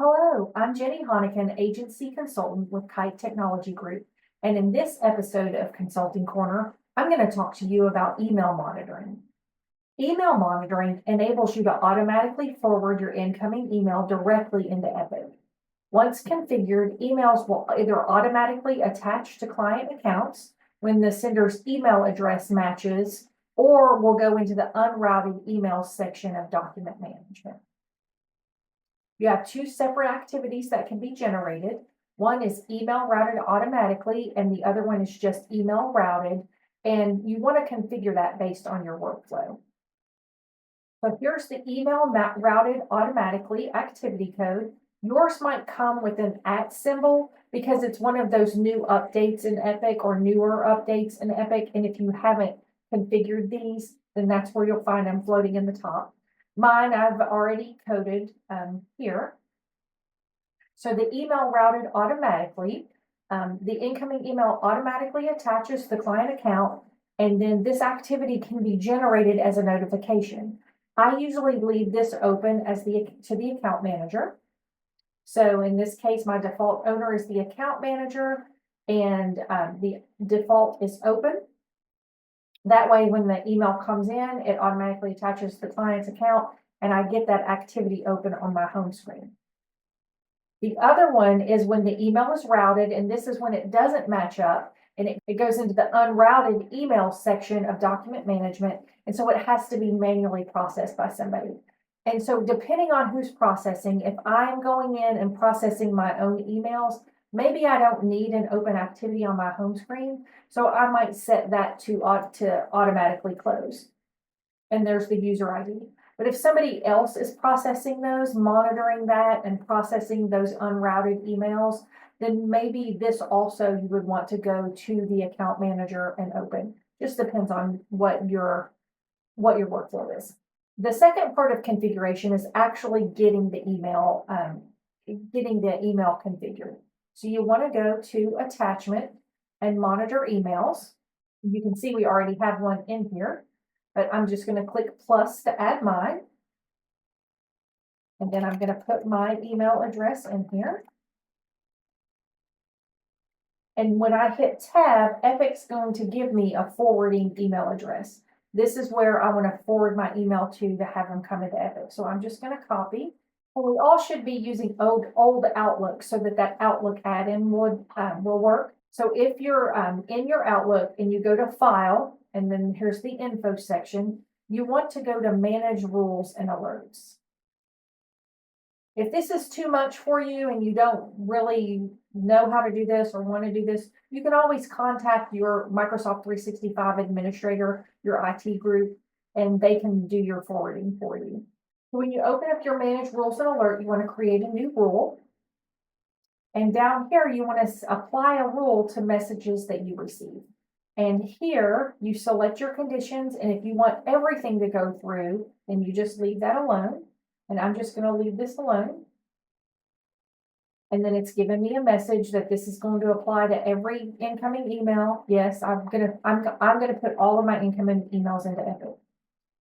Hello, I'm Jenny Honican, agency consultant with Kite Technology Group. And in this episode of Consulting Corner, I'm going to talk to you about email monitoring. Email monitoring enables you to automatically forward your incoming email directly into Epic. Once configured, emails will either automatically attach to client accounts when the sender's email address matches, or will go into the unrouted email section of document management. You have two separate activities that can be generated. One is email routed automatically, and the other one is just email routed. And you want to configure that based on your workflow. So here's the email routed automatically activity code. Yours might come with an @ symbol because it's one of those new updates in Epic or newer updates in Epic. And if you haven't configured these, then that's where you'll find them floating in the top. Mine, I've already coded here. So the email routed automatically, the incoming email automatically attaches the client account, and then this activity can be generated as a notification. I usually leave this open as to the account manager. So in this case, my default owner is the account manager, and the default is open. That way, when the email comes in, it automatically attaches the client's account, and I get that activity open on my home screen. The other one is when the email is routed, and this is when it doesn't match up, and it goes into the unrouted email section of document management. And so it has to be manually processed by somebody. And so depending on who's processing, if I'm going in and processing my own emails, maybe I don't need an open activity on my home screen. So I might set that to automatically close. And there's the user ID. But if somebody else is processing those, monitoring that and processing those unrouted emails, then maybe this also you would want to go to the account manager and open. Just depends on what your workflow is. The second part of configuration is actually getting the email configured. So you want to go to attachment and monitor emails. You can see we already have one in here, but I'm just going to click plus to add mine. And then I'm going to put my email address in here. And when I hit tab, Epic's going to give me a forwarding email address. This is where I want to forward my email to have them come into Epic. So I'm just going to copy. And we all should be using old Outlook so that Outlook add-in will work. So if you're in your Outlook and you go to File, and then here's the Info section, you want to go to Manage Rules and Alerts. If this is too much for you and you don't really know how to do this or want to do this, you can always contact your Microsoft 365 administrator, your IT group, and they can do your forwarding for you. When you open up your Manage Rules and Alert, you want to create a new rule. And down here, you want to apply a rule to messages that you receive. And here, you select your conditions, and if you want everything to go through, then you just leave that alone. And I'm just going to leave this alone. And then it's giving me a message that this is going to apply to every incoming email. Yes, I'm gonna put all of my incoming emails into Epic.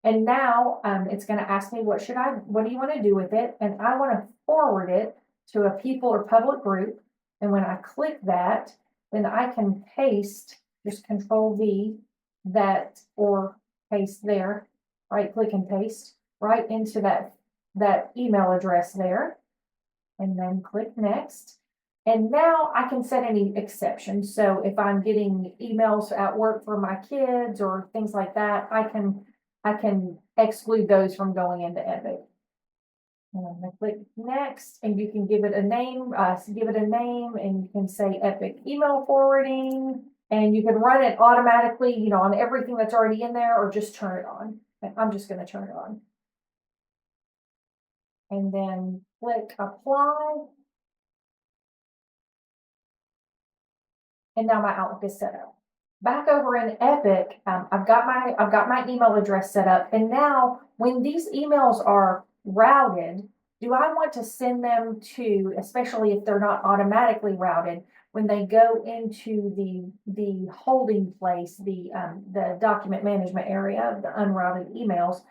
And now it's going to ask me what do you want to do with it? And I want to forward it to a people or public group. And when I click that, then I can paste, just Control V that, or paste there, right click and paste right into that email address there, and then click next. And now I can set any exceptions. So if I'm getting emails at work for my kids or things like that, I can exclude those from going into Epic. And I'm going to click next, and you can give it a name, and you can say Epic email forwarding, and you can run it automatically, on everything that's already in there, or just turn it on. And I'm just going to turn it on. And then click apply. And now my Outlook is set up. Back over in Epic, I've got my email address set up. And now when these emails are routed, do I want to send them to, especially if they're not automatically routed, when they go into the holding place, the document management area, the unrouted emails,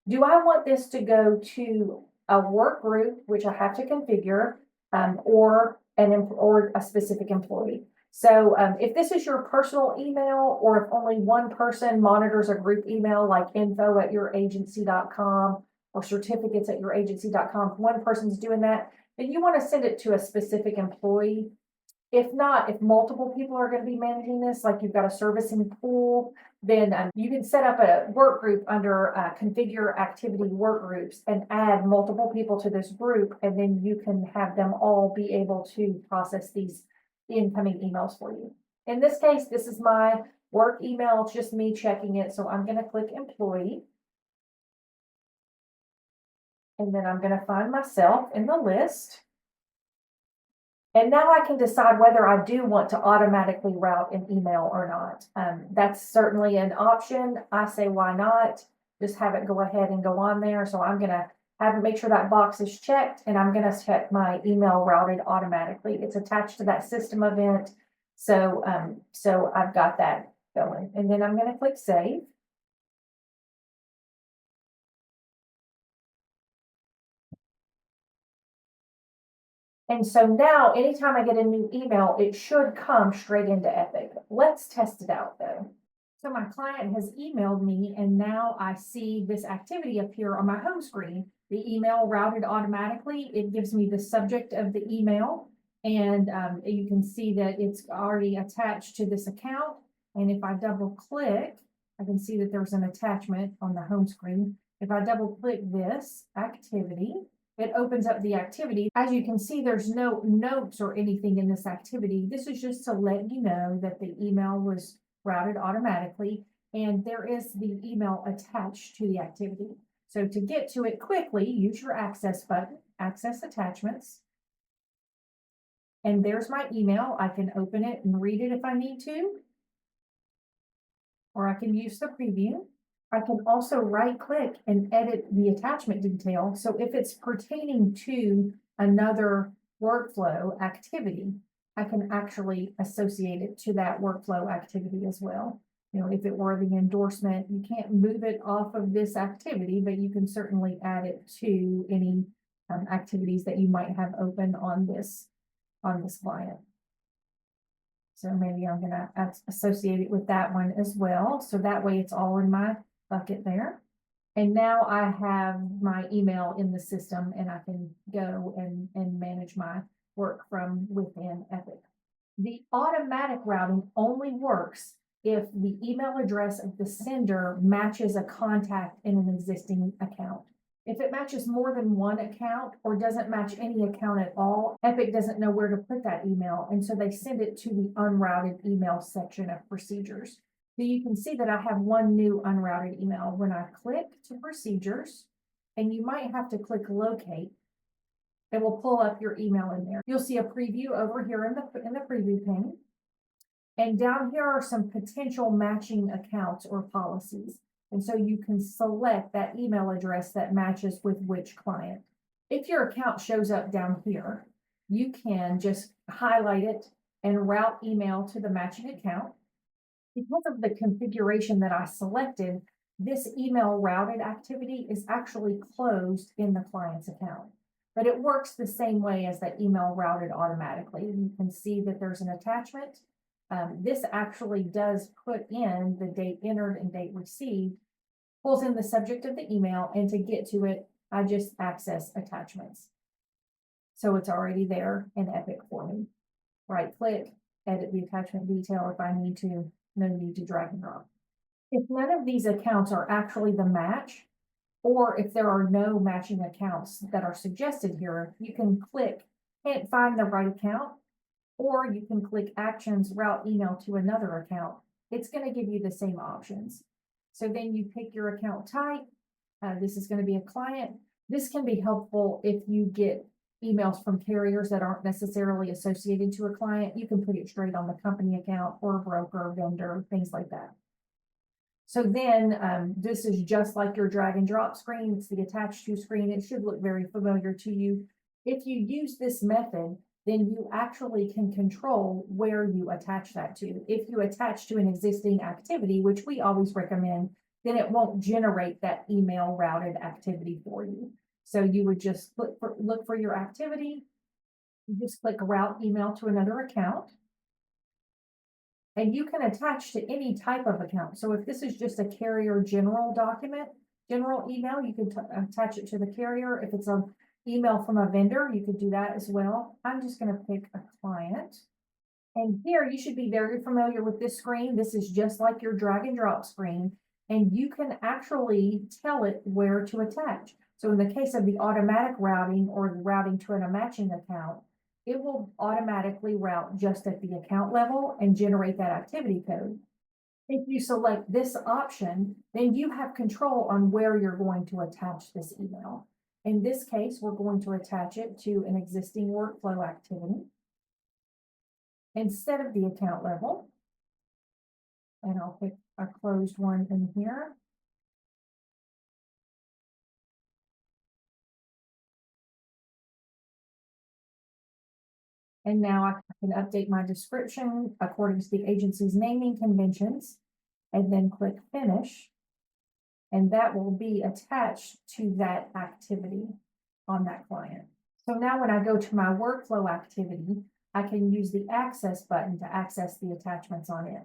do I want this to go to a work group, which I have to configure, or or a specific employee. So if this is your personal email, or if only one person monitors a group email like info@youragency.com or certificates@youragency.com, if one person's doing that, then you want to send it to a specific employee. If not, if multiple people are going to be managing this, like you've got a servicing pool, then you can set up a work group under configure activity work groups and add multiple people to this group. And then you can have them all be able to process these incoming emails for you. In this case, this is my work email. It's just me checking it. So I'm going to click employee. And then I'm going to find myself in the list. And now I can decide whether I do want to automatically route an email or not. That's certainly an option. I say, why not? Just have it go ahead and go on there. So I'm going to make sure that box is checked, and I'm going to check my email routed automatically. It's attached to that system event. So I've got that going. And then I'm going to click save. And so now, anytime I get a new email, it should come straight into Epic. Let's test it out though. So my client has emailed me, and now I see this activity appear on my home screen. The email routed automatically. It gives me the subject of the email, and you can see that it's already attached to this account. And if I double click, I can see that there's an attachment on the home screen. If I double click this activity, it opens up the activity. As you can see, there's no notes or anything in this activity. This is just to let you know that the email was routed automatically, and there is the email attached to the activity. So to get to it quickly, use your access button, access attachments. And there's my email. I can open it and read it if I need to, or I can use the preview. I can also right click and edit the attachment detail. So if it's pertaining to another workflow activity, I can actually associate it to that workflow activity as well. You know, if it were the endorsement, you can't move it off of this activity, but you can certainly add it to any activities that you might have open on this client. So maybe I'm going to associate it with that one as well. So that way it's all in my bucket there. And now I have my email in the system, and I can go and manage my work from within Epic. The automatic routing only works if the email address of the sender matches a contact in an existing account. If it matches more than one account or doesn't match any account at all, Epic doesn't know where to put that email, and so they send it to the unrouted email section of procedures. So you can see that I have one new unrouted email. When I click to procedures, and you might have to click locate, it will pull up your email in there. You'll see a preview over here in the preview pane. And down here are some potential matching accounts or policies. And so you can select that email address that matches with which client. If your account shows up down here, you can just highlight it and route email to the matching account. Because of the configuration that I selected, this email routed activity is actually closed in the client's account, but it works the same way as that email routed automatically. You can see that there's an attachment. This actually does put in the date entered and date received, pulls in the subject of the email, and to get to it, I just access attachments. So it's already there in Epic for me. Right click, edit the attachment detail if I need to. No need to drag and drop. If none of these accounts are actually the match, or if there are no matching accounts that are suggested here, you can click can't find the right account, or you can click actions route email to another account. It's going to give you the same options. So then you pick your account type. This is going to be a client. This can be helpful if you get emails from carriers that aren't necessarily associated to a client. You can put it straight on the company account or a broker, vendor, things like that. So then this is just like your drag and drop screen. It's the attached to screen. It should look very familiar to you. If you use this method, then you actually can control where you attach that to. If you attach to an existing activity, which we always recommend, then it won't generate that email routed activity for you. So you would just look for your activity. You just click route email to another account. And you can attach to any type of account. So if this is just a carrier general document, general email, you can attach it to the carrier. If it's an email from a vendor, you could do that as well. I'm just going to pick a client. And here you should be very familiar with this screen. This is just like your drag and drop screen, and you can actually tell it where to attach. So in the case of the automatic routing or routing to a matching account, it will automatically route just at the account level and generate that activity code. If you select this option, then you have control on where you're going to attach this email. In this case, we're going to attach it to an existing workflow activity instead of the account level. And I'll pick a closed one in here. And now I can update my description according to the agency's naming conventions and then click finish. And that will be attached to that activity on that client. So now when I go to my workflow activity, I can use the access button to access the attachments on it.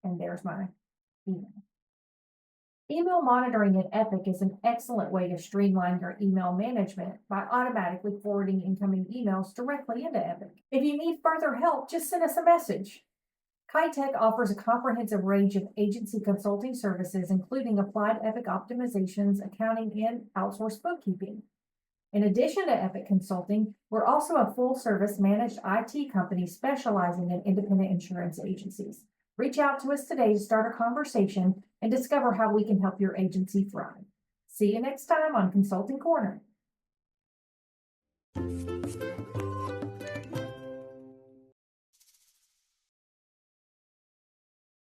And there's my email. Email monitoring in Epic is an excellent way to streamline your email management by automatically forwarding incoming emails directly into Epic. If you need further help, just send us a message. Kite offers a comprehensive range of agency consulting services, including applied Epic optimizations, accounting, and outsourced bookkeeping. In addition to Epic Consulting, we're also a full-service managed IT company specializing in independent insurance agencies. Reach out to us today to start a conversation and discover how we can help your agency thrive. See you next time on Consulting Corner.